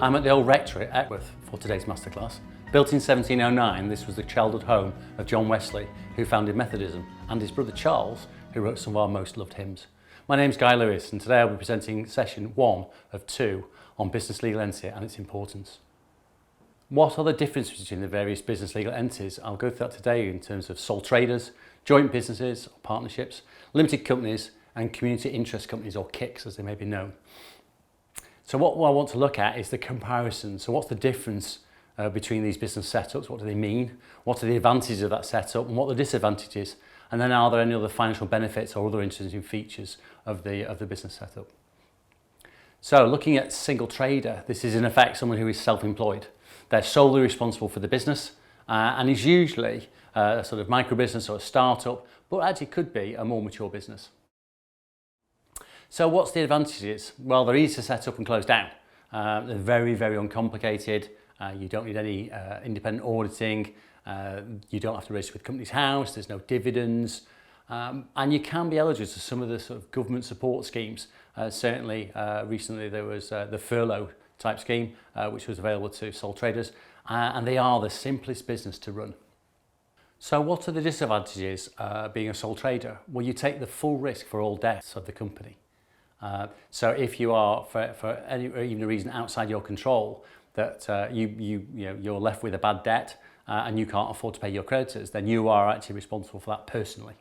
I'm at the old rectory at Epworth for today's masterclass. Built in 1709, this was the childhood home of John Wesley, who founded Methodism, and his brother Charles, who wrote some of our most loved hymns. My name's Guy Lewis, and today I'll be presenting session 1 of 2 on business legal entity and its importance. What are the differences between the various business legal entities? I'll go through that today in terms of sole traders, joint businesses or partnerships, limited companies, and community interest companies, or KICs as they may be known. So what I want to look at is the comparison. So what's the difference between these business setups? What do they mean? What are the advantages of that setup and what are the disadvantages? And then are there any other financial benefits or other interesting features of the business setup? So looking at single trader, this is in effect someone who is self-employed. They're solely responsible for the business and is usually a sort of micro business or a startup, but actually could be a more mature business. So what's the advantages? Well, they're easy to set up and close down. They're very, very uncomplicated. You don't need any independent auditing. You don't have to register with Companies House. There's no dividends. And you can be eligible to some of the sort of government support schemes. Certainly, recently there was the furlough type scheme, which was available to sole traders. And they are the simplest business to run. So what are the disadvantages being a sole trader? Well, you take the full risk for all debts of the company. So if you are, for any or even a reason outside your control, that you're left with a bad debt and you can't afford to pay your creditors, then you are actually responsible for that personally.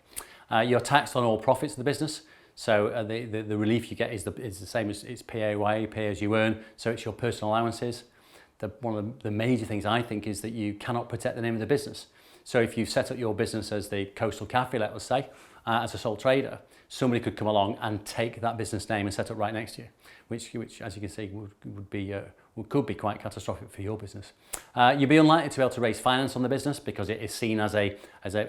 You're taxed on all profits of the business, so the relief you get is the same as it's PAYE, pay as you earn, so it's your personal allowances. One of the major things I think is that you cannot protect the name of the business. So if you set up your business as the Coastal Cafe, let's say, as a sole trader, somebody could come along and take that business name and set up right next to you, which as you can see, could be quite catastrophic for your business. You'd be unlikely to be able to raise finance on the business because it is seen as a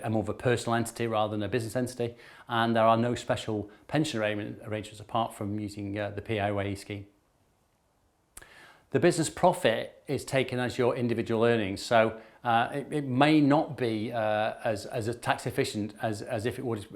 more of a personal entity rather than a business entity, and there are no special pension arrangements apart from using the PAYE scheme. The business profit is taken as your individual earnings, so it may not be as tax efficient as if it would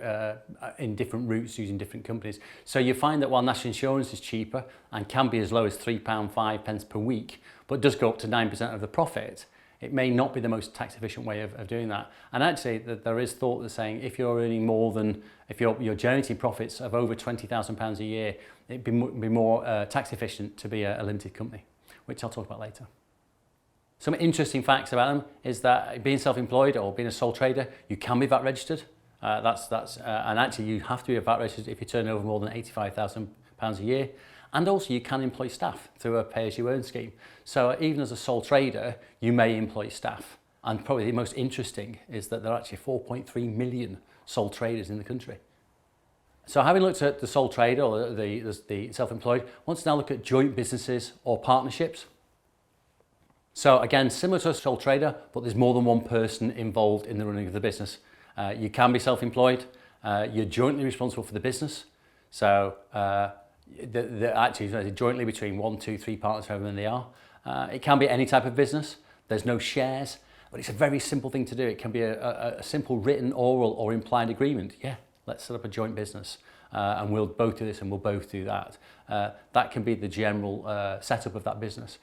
in different routes using different companies. So you find that while national insurance is cheaper and can be as low as £3.05 per week, but does go up to 9% of the profit, it may not be the most tax efficient way of doing that. And actually there is thought that's saying if you're earning more than, if you're generating profits of over £20,000 a year, it'd be more tax efficient to be a limited company, which I'll talk about later. Some interesting facts about them is that being self-employed or being a sole trader, you can be VAT registered. And actually you have to be VAT registered if you turn over more than £85,000 a year. And also you can employ staff through a pay-as-you-earn scheme. So even as a sole trader, you may employ staff. And probably the most interesting is that there are actually 4.3 million sole traders in the country. So having looked at the sole trader or the self-employed, I want to now look at joint businesses or partnerships. So again, similar to a sole trader, but there's more than one person involved in the running of the business. You can be self-employed, you're jointly responsible for the business. So actually jointly between 1, 2, 3 partners, however many they are. It can be any type of business. There's no shares, but it's a very simple thing to do. It can be a simple written, oral or implied agreement. Yeah, let's set up a joint business and we'll both do this and we'll both do that. That can be the general setup of that business.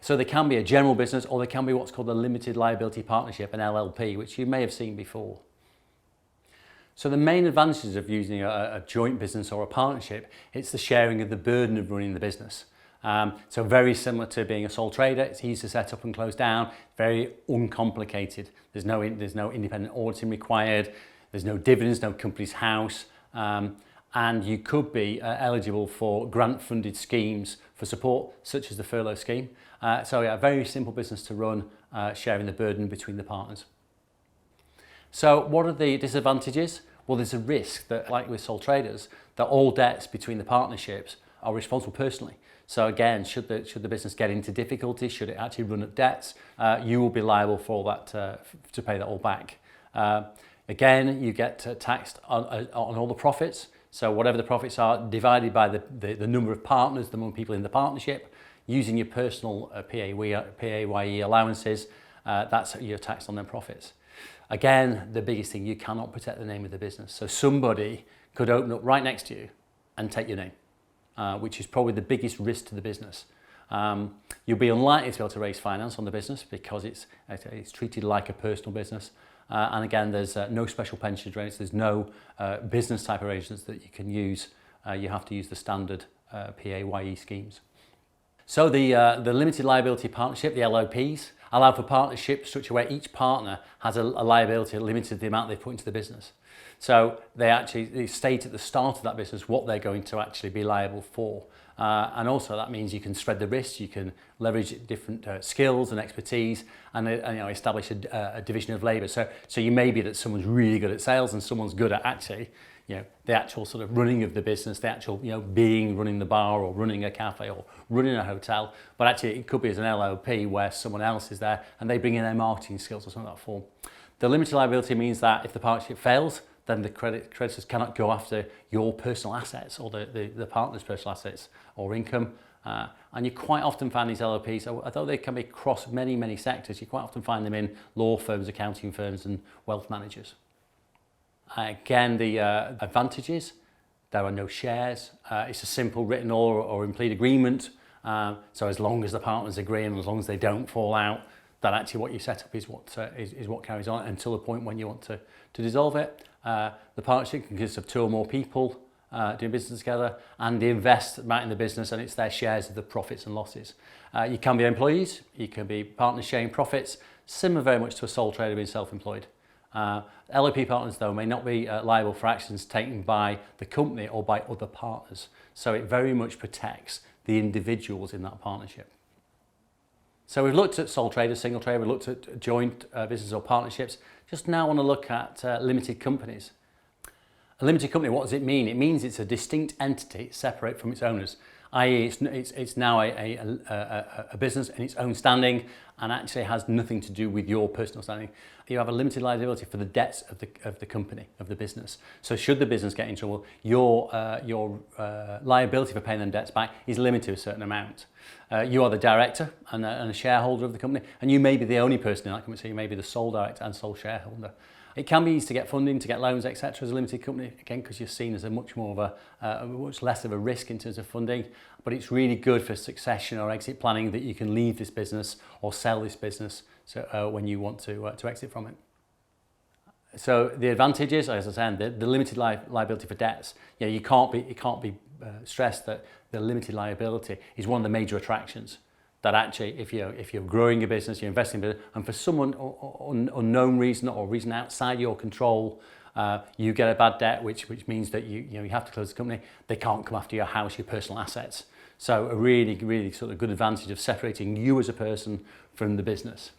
So there can be a general business or there can be what's called a limited liability partnership, an LLP, which you may have seen before. So the main advantages of using a joint business or a partnership, it's the sharing of the burden of running the business. So very similar to being a sole trader, it's easy to set up and close down, very uncomplicated. There's no independent auditing required, there's no dividends, no Companies House, and you could be eligible for grant-funded schemes for support, such as the furlough scheme. So yeah, a very simple business to run, sharing the burden between the partners. So what are the disadvantages? Well, there's a risk that, like with sole traders, that all debts between the partnerships are responsible personally. So again, should the business get into difficulty, should it actually run up debts, you will be liable for all that, to pay that all back. Again, you get taxed on all the profits. So whatever the profits are, divided by the number of partners, the number of people in the partnership, using your personal PAYE allowances, that's your tax on their profits. Again, the biggest thing, you cannot protect the name of the business. So somebody could open up right next to you and take your name, which is probably the biggest risk to the business. You'll be unlikely to be able to raise finance on the business because it's treated like a personal business. And again, there's no special pension arrangements, there's no business type arrangements that you can use. You have to use the standard PAYE schemes. So the limited liability partnership, the LLPs, allow for partnership structure where each partner has a liability limited to the amount they put into the business. So they state at the start of that business what they're going to actually be liable for. And also that means you can spread the risks, you can leverage different skills and expertise, and establish a division of labour. So you may be that someone's really good at sales and someone's good at actually the actual sort of running of the business, the actual running the bar or running a cafe or running a hotel. But actually it could be as an LLP where someone else is there and they bring in their marketing skills or something like that form. The limited liability means that if the partnership fails, then the creditors cannot go after your personal assets or the partner's personal assets or income. And you quite often find these LLPs, although they can be across many sectors, you quite often find them in law firms, accounting firms and wealth managers. Again, the advantages, there are no shares. It's a simple written or implied agreement. So as long as the partners agree and as long as they don't fall out, that actually what you set up is what carries on until the point when you want to dissolve it. The partnership consists of 2 or more people doing business together, and they invest back in the business, and it's their shares of the profits and losses. You can be employees, you can be partners sharing profits, similar very much to a sole trader being self-employed. LLP partners, though, may not be liable for actions taken by the company or by other partners. So it very much protects the individuals in that partnership. So we've looked at sole trader, single trader, we've looked at joint business or partnerships. Just now want to look at limited companies. A limited company, what does it mean? It means it's a distinct entity separate from its owners, i.e. it's now a business in its own standing and actually has nothing to do with your personal standing. You have a limited liability for the debts of the company, of the business. So should the business get in trouble, your liability for paying them debts back is limited to a certain amount. You are the director and a shareholder of the company, and you may be the only person in that company, so you may be the sole director and sole shareholder. It can be easy to get funding, to get loans, etc. as a limited company, again, because you're seen as a much less of a risk in terms of funding, but it's really good for succession or exit planning that you can leave this business or sell this business when you want to exit from it. So the advantages, as I said, the limited liability for debts. It can't be stressed that the limited liability is one of the major attractions. That actually, if you're growing a business, you're investing in it, and for someone unknown reason or reason outside your control, you get a bad debt, which means that you have to close the company. They can't come after your house, your personal assets. So a really sort of good advantage of separating you as a person from the business.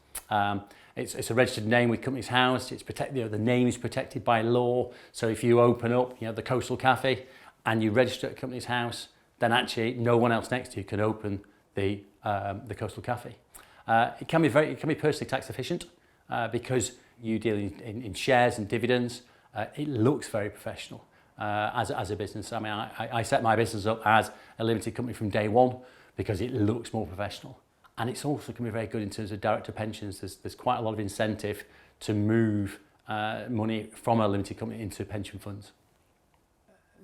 It's a registered name with Companies House. It's protected. The name is protected by law. So if you open up, the Coastal Cafe, and you register at Companies House, then actually no one else next to you can open the Coastal Cafe. It can be personally tax efficient because you deal in shares and dividends. It looks very professional as a business. I mean, I set my business up as a limited company from day one because it looks more professional. And it's also can be very good in terms of director pensions. There's quite a lot of incentive to move money from a limited company into pension funds.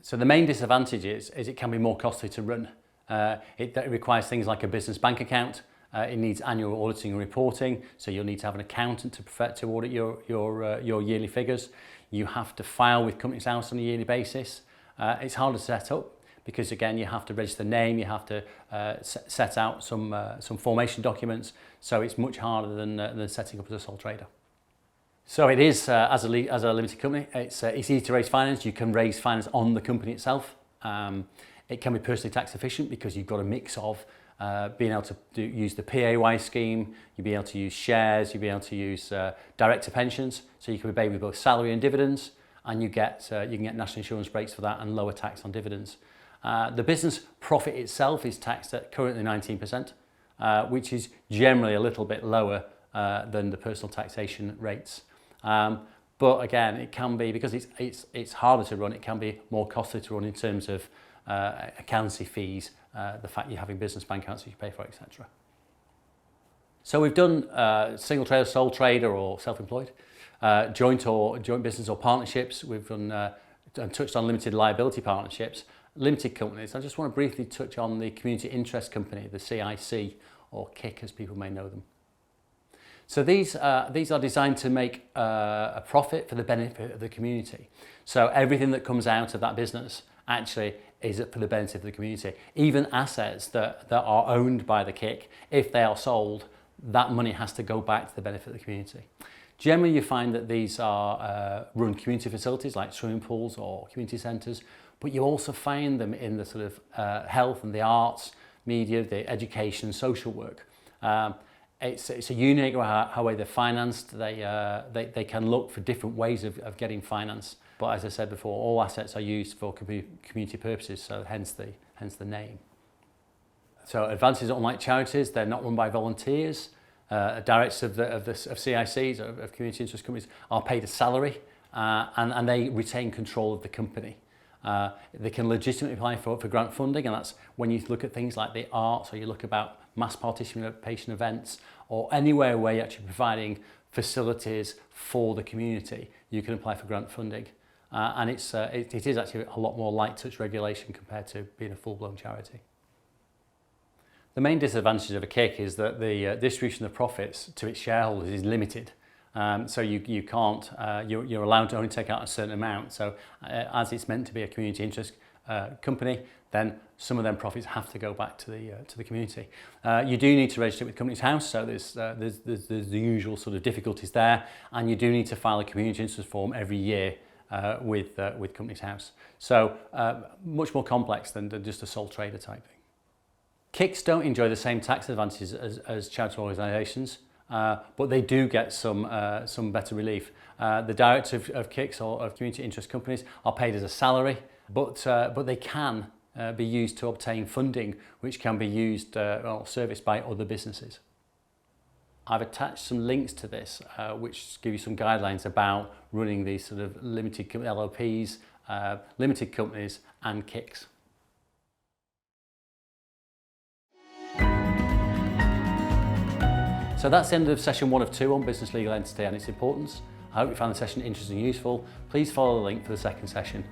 So the main disadvantage is it can be more costly to run. It requires things like a business bank account. It needs annual auditing and reporting, so you'll need to have an accountant to audit your yearly figures. You have to file with Companies House on a yearly basis. It's harder to set up because again you have to register the name, you have to set out some formation documents, so it's much harder than setting up as a sole trader. So it is as a limited company. It's easy to raise finance. You can raise finance on the company itself. It can be personally tax efficient because you've got a mix of being able to use the PAYE scheme, you'll be able to use shares, you'll be able to use director pensions, so you can be paid with both salary and dividends, and you can get national insurance breaks for that and lower tax on dividends. The business profit itself is taxed at currently 19%, which is generally a little bit lower than the personal taxation rates. But again, it can be, because it's harder to run, it can be more costly to run in terms of accountancy fees, the fact you're having business bank accounts that you pay for, etc. So we've done single trader, sole trader or self-employed, joint business or partnerships. We've done and touched on limited liability partnerships. limited companies, I just want to briefly touch on the community interest company, the CIC, or KIC as people may know them. So these are designed to make a profit for the benefit of the community. So everything that comes out of that business actually is for the benefit of the community. Even assets that are owned by the KIC, if they are sold, that money has to go back to the benefit of the community. Generally, you find that these are run community facilities like swimming pools or community centres, but you also find them in the sort of health and the arts, media, the education, social work. It's a unique way they're financed. They can look for different ways of getting finance. But as I said before, all assets are used for community purposes, so hence the name. So advantages, unlike charities, they're not run by volunteers. Directors of CICs, of community interest companies, are paid a salary and they retain control of the company. They can legitimately apply for grant funding, and that's when you look at things like the arts, or you look about mass participation events, or anywhere where you're actually providing facilities for the community, you can apply for grant funding. And it is actually a lot more light touch regulation compared to being a full-blown charity. The main disadvantage of a KIC is that the distribution of profits to its shareholders is limited. So you can't, you're allowed to only take out a certain amount. So as it's meant to be a community interest company, then some of them profits have to go back to the community. You do need to register with Companies House, so there's the usual sort of difficulties there, and you do need to file a community interest form every year with Companies House. So much more complex than just a sole trader type thing. KICs don't enjoy the same tax advantages as charitable organisations, but they do get some better relief. The directors of KICs or of community interest companies are paid as a salary, but they can be used to obtain funding, which can be used or serviced by other businesses. I've attached some links to this, which give you some guidelines about running these sort of limited LLPs, limited companies, and KICs. So that's the end of session 1 of 2 on business legal entity and its importance. I hope you found the session interesting and useful. Please follow the link for the second session.